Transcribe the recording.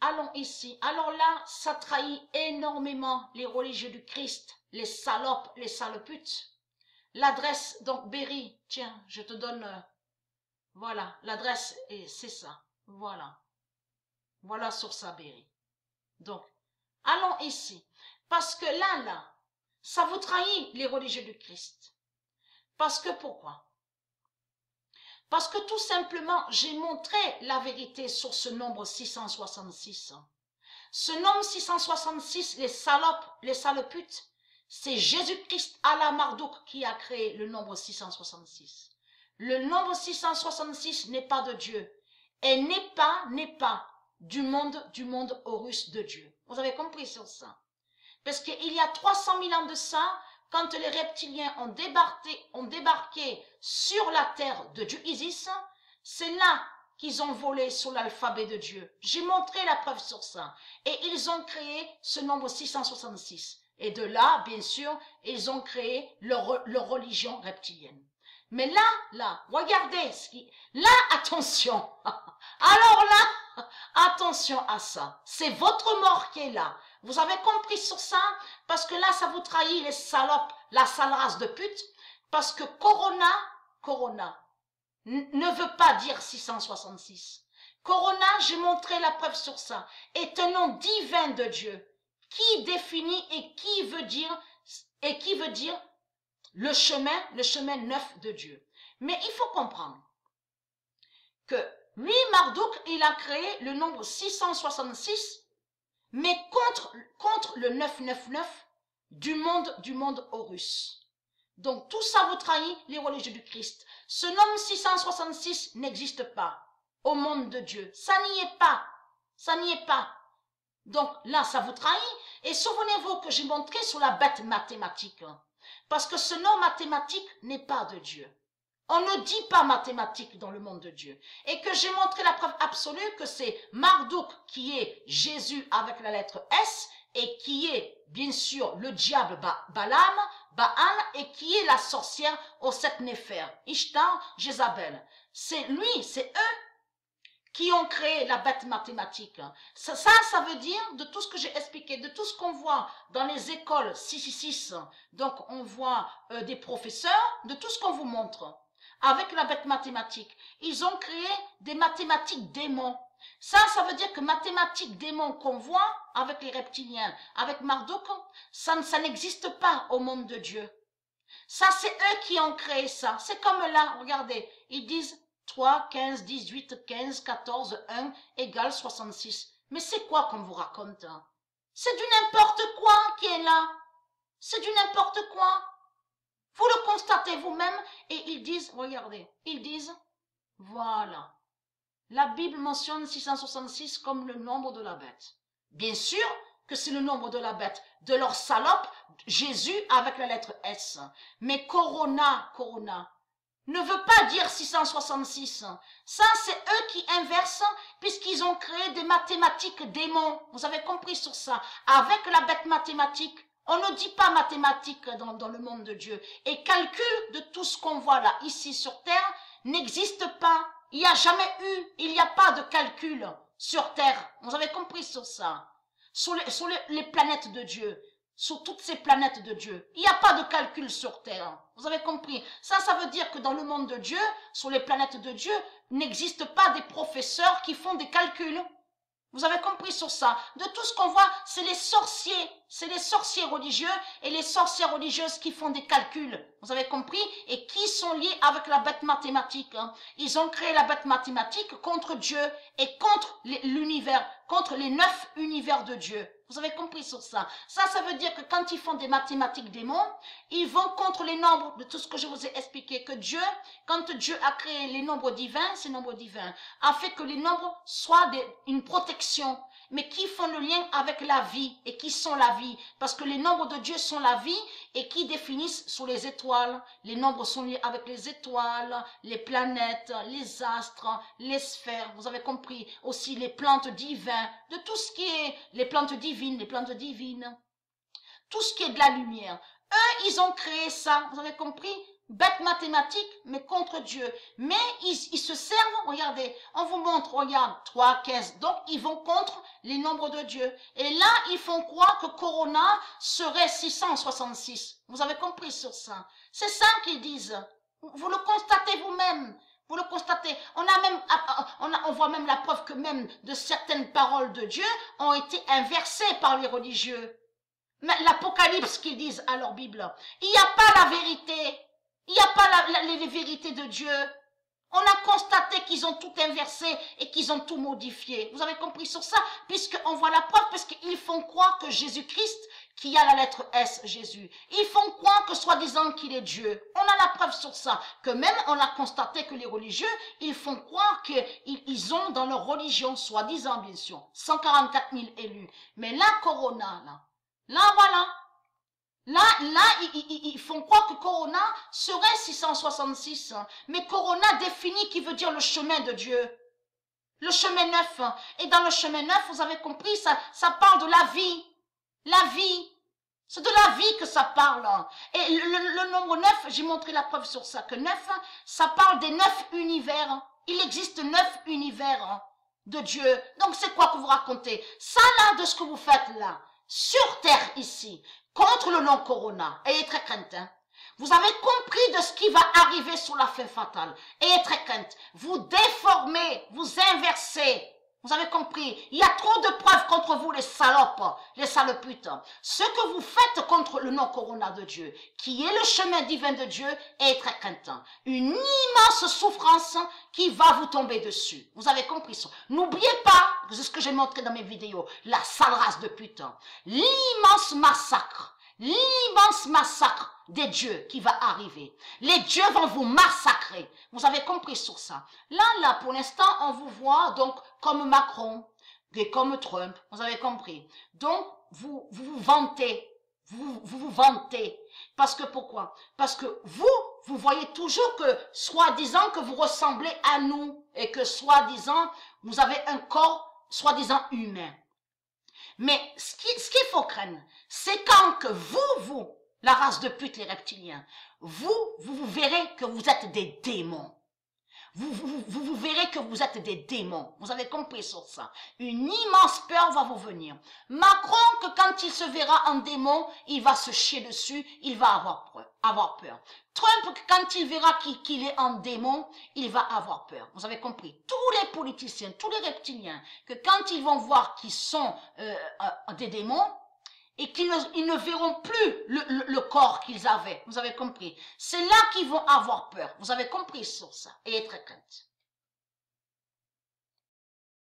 allons ici. Alors là, ça trahit énormément les religieux du Christ, les salopes, les saloputes. L'adresse, donc Berry, tiens, je te donne, voilà, l'adresse, c'est ça, voilà. Voilà sur ça, Berry. Donc, allons ici. Parce que là, ça vous trahit les religieux du Christ. Parce que pourquoi? Parce que tout simplement, j'ai montré la vérité sur ce nombre 666. Ce nombre 666, les salopes, les saloputes, c'est Jésus-Christ à la Marduk qui a créé le nombre 666. Le nombre 666 n'est pas de Dieu. Et n'est pas du monde Horus de Dieu. Vous avez compris sur ça? Parce qu'il y a 300 000 ans de ça, quand les reptiliens ont débarqué sur la terre de Dieu Isis, c'est là qu'ils ont volé sur l'alphabet de Dieu. J'ai montré la preuve sur ça. Et ils ont créé ce nombre 666. Et de là, bien sûr, ils ont créé leur religion reptilienne. Mais là, regardez, là, attention. Alors là, attention à ça. C'est votre mort qui est là. Vous avez compris sur ça? Parce que là, ça vous trahit les salopes, la sale race de pute. Parce que Corona, ne veut pas dire 666. Corona, j'ai montré la preuve sur ça, est un nom divin de Dieu qui définit et qui veut dire le chemin neuf de Dieu. Mais il faut comprendre que lui, Marduk, il a créé le nombre 666, mais contre le 999 du monde Horus. Donc tout ça vous trahit les religieux du Christ. Ce nombre 666 n'existe pas au monde de Dieu. Ça n'y est pas. Ça n'y est pas. Donc là, ça vous trahit. Et souvenez-vous que j'ai montré sur la bête mathématique. Parce que ce nom mathématique n'est pas de Dieu. On ne dit pas mathématique dans le monde de Dieu. Et que j'ai montré la preuve absolue que c'est Marduk qui est Jésus avec la lettre S et qui est bien sûr le diable Balaam, Baal et qui est la sorcière aux 7 néphers, Ishtar, Jézabel. C'est lui, c'est eux qui ont créé la bête mathématique. Ça veut dire, de tout ce que j'ai expliqué, de tout ce qu'on voit dans les écoles 666, donc on voit des professeurs, de tout ce qu'on vous montre, avec la bête mathématique. Ils ont créé des mathématiques démons. Ça veut dire que mathématiques démons qu'on voit avec les reptiliens, avec Marduk, ça n'existe pas au monde de Dieu. Ça, c'est eux qui ont créé ça. C'est comme là, regardez, ils disent 3, 15, 18, 15, 14, 1 égale 66. Mais c'est quoi qu'on vous raconte? C'est du n'importe quoi qui est là. C'est du n'importe quoi. Vous le constatez vous-même et ils disent, regardez, ils disent, voilà. La Bible mentionne 666 comme le nombre de la bête. Bien sûr que c'est le nombre de la bête, de leur salope, Jésus avec la lettre S. Mais Corona, ne veut pas dire 666. Ça, c'est eux qui inversent puisqu'ils ont créé des mathématiques démons. Vous avez compris sur ça. Avec la bête mathématique, on ne dit pas mathématiques dans le monde de Dieu. Et calcul de tout ce qu'on voit là, ici sur Terre, n'existe pas. Il n'y a jamais eu, il n'y a pas de calcul sur Terre. Vous avez compris sur ça. Sur les planètes de Dieu. Sur toutes ces planètes de Dieu. Il n'y a pas de calcul sur Terre. Vous avez compris? Ça veut dire que dans le monde de Dieu, sur les planètes de Dieu, n'existe pas des professeurs qui font des calculs. Vous avez compris sur ça? De tout ce qu'on voit, c'est les sorciers religieux et les sorcières religieuses qui font des calculs. Vous avez compris? Et qui sont liés avec la bête mathématique. Ils ont créé la bête mathématique contre Dieu et contre l'univers, contre les 9 univers de Dieu. Vous avez compris sur ça? Ça veut dire que quand ils font des mathématiques démons, ils vont contre les nombres de tout ce que je vous ai expliqué. Que Dieu, quand Dieu a créé les nombres divins, ces nombres divins, a fait que les nombres soient une protection, mais qui font le lien avec la vie et qui sont la vie. Parce que les nombres de Dieu sont la vie et qui définissent sur les étoiles. Les nombres sont liés avec les étoiles, les planètes, les astres, les sphères. Vous avez compris? Aussi les plantes divines, de tout ce qui est les plantes divines, tout ce qui est de la lumière. Eux, ils ont créé ça, vous avez compris? bête mathématique, mais contre Dieu. Mais ils se servent, regardez, on vous montre, regarde, 3, 15, donc ils vont contre les nombres de Dieu. Et là, ils font croire que Corona serait 666. Vous avez compris sur ça? C'est ça qu'ils disent. Vous le constatez vous-même. Vous le constatez. On voit même la preuve que même de certaines paroles de Dieu ont été inversées par les religieux. Mais l'Apocalypse qu'ils disent à leur Bible, il n'y a pas la vérité. Il n'y a pas les vérités de Dieu. On a constaté qu'ils ont tout inversé et qu'ils ont tout modifié. Vous avez compris sur ça? Puisqu'on voit la preuve, parce qu'ils font croire que Jésus-Christ, qui a la lettre S, Jésus, ils font croire que soi-disant qu'il est Dieu. On a la preuve sur ça. Que même on a constaté que les religieux, ils font croire qu'ils ont dans leur religion, soi-disant bien sûr, 144 000 élus. Mais là, Corona, là voilà. Là, ils font croire que Corona serait 666. Mais Corona définit qui veut dire le chemin de Dieu. Le chemin neuf. Et dans le chemin neuf, vous avez compris, ça parle de la vie. La vie. C'est de la vie que ça parle. Et le nombre 9, j'ai montré la preuve sur ça, que 9, ça parle des 9 univers. Il existe 9 univers de Dieu. Donc c'est quoi que vous racontez? Ça là, de ce que vous faites là, sur terre ici, contre le nom Corona, ayez très crainte. Hein? Vous avez compris de ce qui va arriver sur la fin fatale. Ayez très crainte. Vous déformez, vous inversez. Vous avez compris? Il y a trop de preuves contre vous, les salopes, les saloputes. Ce que vous faites contre le nom Corona de Dieu, qui est le chemin divin de Dieu, est très crainte. Une immense souffrance qui va vous tomber dessus. Vous avez compris ça? N'oubliez pas, c'est ce que j'ai montré dans mes vidéos, la sale race de pute. L'immense massacre des dieux qui va arriver. Les dieux vont vous massacrer. Vous avez compris sur ça. Là, pour l'instant, on vous voit donc comme Macron et comme Trump. Vous avez compris. Donc, vous vous vantez. Vous vous vantez. Parce que pourquoi? Parce que vous voyez toujours que, soi-disant que vous ressemblez à nous et que, soi-disant, vous avez un corps, soi-disant, humain. Mais ce qu'il faut craindre, c'est quand que vous, la race de pute, les reptiliens, vous verrez que vous êtes des démons. Vous verrez que vous êtes des démons. Vous avez compris sur ça. Une immense peur va vous venir. Macron, que quand il se verra en démon, il va se chier dessus, il va avoir peur. Trump, que quand il verra qu'il est en démon, il va avoir peur. Vous avez compris. Tous les politiciens, tous les reptiliens, que quand ils vont voir qu'ils sont des démons, et qu'ils ne verront plus le corps qu'ils avaient. Vous avez compris. C'est là qu'ils vont avoir peur. Vous avez compris sur ça. Et très crainte.